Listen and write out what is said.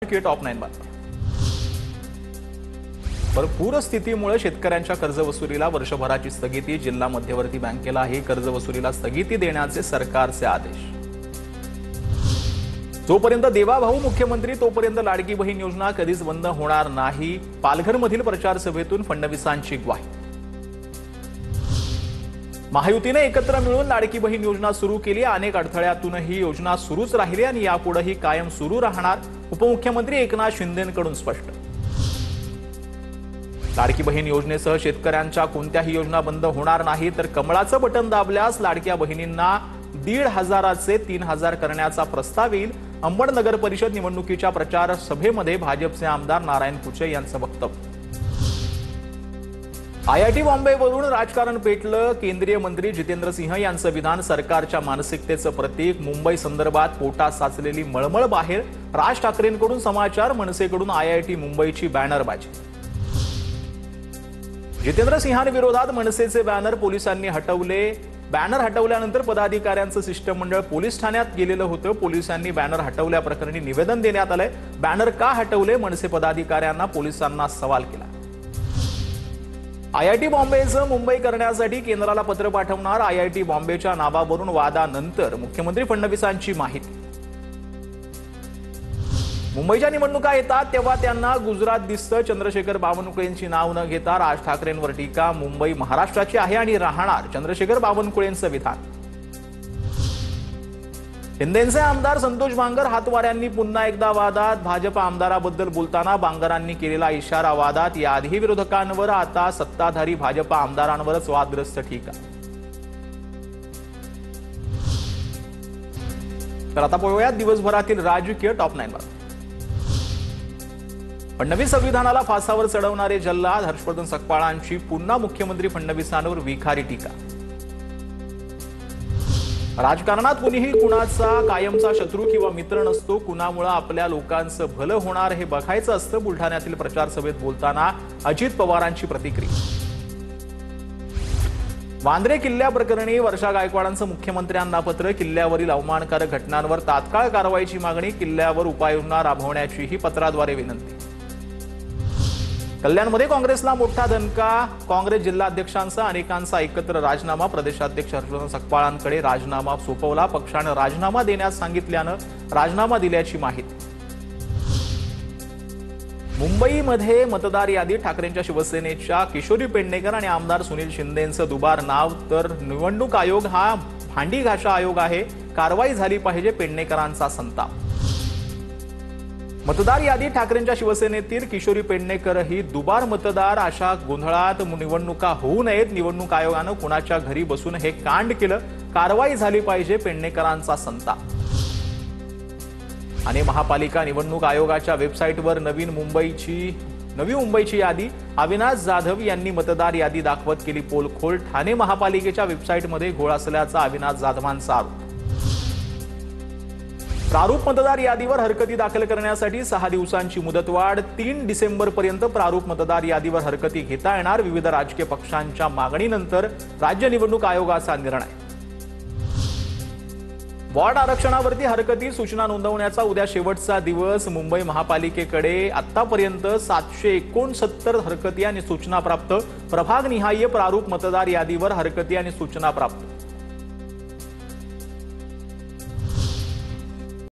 Top 9 बातमी। पूरस्थितीमुळे शेतकऱ्यांच्या कर्जवसुलीला वर्षभराची स्थगिती। जिल्हा मध्यवर्ती बँकेला ही कर्जवसुलीला स्थगिती देण्याचे सरकारचे आदेश। जोपर्यंत देवाभाऊ मुख्यमंत्री तोपर्यंत लाडकी बहीण योजना कधीच बंद होणार नाही। पालघरमधील प्रचार सभेतून फडणवीसांची ग्वाही। महायुतीने एकत्र मिळून लाडकी बहीण योजना सुरू केली। अनेक अडथळ्यातून ही योजना सुरूच राहिली आणि यापुढेही कायम सुरू राहणार। उपमुख्यमंत्री एकनाथ शिंदेंकडून स्पष्ट। लाडकी बहीण योजनेसह शेतकऱ्यांच्या कोणत्याही योजना बंद होणार नाही, तर कमळाचं बटन दाबल्यास लाडक्या बहिणींना 1,500चे 3,000 करण्याचा प्रस्ताव येईल। अंबड नगर परिषद निवडणुकीच्या प्रचार सभेमध्ये भाजपचे आमदार नारायण कुचे यांचं वक्तव्य। आयआयटी बॉम्बेवरून राजकारण पेटलं। केंद्रीय मंत्री जितेंद्र सिंह यांचं विधान सरकारच्या मानसिकतेचं प्रतीक। मुंबई संदर्भात पोटात साचलेली मळमळ बाहेर। राज ठाकरेंकडून समाचार, मनसेकडून आयआयटी मुंबईची बॅनरबाजी। जितेंद्र सिंहांविरोधात मनसेचे बॅनर पोलिसांनी हटवले। बॅनर हटवल्यानंतर पदाधिकाऱ्यांचं शिष्टमंडळ पोलीस ठाण्यात गेलेलं होतं। पोलिसांनी बॅनर हटवल्याप्रकरणी निवेदन देण्यात आलंय। बॅनर का हटवले, मनसे पदाधिकाऱ्यांना पोलिसांना सवाल केला। आयआयटी बॉम्बेचं मुंबई करण्यासाठी केंद्राला पत्र पाठवणार। आयआयटी बॉम्बेच्या नावावरून वादानंतर मुख्यमंत्री फडणवीसांची माहिती। मुंबईच्या निवडणुका येतात तेव्हा त्यांना गुजरात दिसतं। चंद्रशेखर बावनकुळेंची नाव न घेता राज ठाकरेंवर टीका। मुंबई महाराष्ट्राची आहे आणि राहणार, चंद्रशेखर बावनकुळेंचं विधान। शिंदेचे आमदार संतोष बांगर हातवाऱ्यांनी पुन्हा एकदा वादात। भाजप आमदाराबद्दल बोलताना बांगरांनी केलेला इशारा वादात। याआधी विरोधकांवर, आता सत्ताधारी भाजप आमदारांवरच वादग्रस्त टीका। तर आता पाहूयात दिवसभरातील राजकीय टॉप 9 बातम्या। फडणवीस संविधानाला फासावर चढवणारे जल्लाद। हर्षवर्धन सकपाळांची पुन्हा मुख्यमंत्री फडणवीसांवर विखारी टीका। राजकारणात कुणीही कुणाचा कायमचा शत्रू किंवा मित्र नसतो। कुणामुळे आपल्या लोकांचं भलं होणार हे बघायचं असतं। बुलढाण्यातील प्रचार सभेत बोलताना अजित पवारांची प्रतिक्रिया। वांद्रे किल्ल्याप्रकरणी वर्षा गायकवाडांचं मुख्यमंत्र्यांना पत्र। किल्ल्यावरील अवमानकारक घटनांवर तात्काळ कारवाईची मागणी। किल्ल्यावर उपाययोजना राबवण्याचीही पत्राद्वारे विनंती। कल्याणमध्ये काँग्रेसला मोठा दणका। काँग्रेस जिल्हाध्यक्षांचा अनेकांचा एकत्र राजीनामा। प्रदेशाध्यक्ष हर्षवर्धन सकपाळांकडे राजीनामा सोपवला। पक्षानं राजीनामा देण्यास सांगितल्यानं राजीनामा दिल्याची माहिती। मुंबईमध्ये मतदार यादी। ठाकरेंच्या शिवसेनेच्या किशोरी पेडणेकर आणि आमदार सुनील शिंदेंचं दुबार नाव। तर निवडणूक आयोग हा भांडी घाशा आयोग आहे, कारवाई झाली पाहिजे, पेडणेकरांचा संताप। मतदार यादी ठाकरेंच्या शिवसेनेतील किशोरी पेडणेकरही दुबार मतदार। अशा गोंधळात निवडणुका होऊ नयेत। निवडणूक आयोगानं कुणाच्या घरी बसून हे कांड केलं, कारवाई झाली पाहिजे, पेडणेकरांचा संताप। आणि महापालिका निवडणूक आयोगाच्या वेबसाईटवर नवी मुंबईची यादी। अविनाश जाधव यांनी मतदार यादी दाखवत केली पोलखोल। ठाणे महापालिकेच्या वेबसाईटमध्ये घोळ असल्याचा अविनाश जाधवांचा आरोप। प्रारूप मतदार यादीवर हरकती दाखल करण्यासाठी 6 दिवसांची मुदतवाढ। 3 डिसेंबरपर्यंत प्रारूप मतदार यादीवर हरकती घेता येणार। विविध राजकीय पक्षांच्या मागणीनंतर राज्य निवडणूक आयोगाचा निर्णय। वॉर्ड आरक्षणावरती हरकती सूचना नोंदवण्याचा उद्या शेवटचा दिवस। मुंबई महापालिकेकडे आतापर्यंत 769 हरकती आणि सूचना प्राप्त। प्रभागनिहाय प्रारूप मतदार यादीवर हरकती आणि सूचना प्राप्त।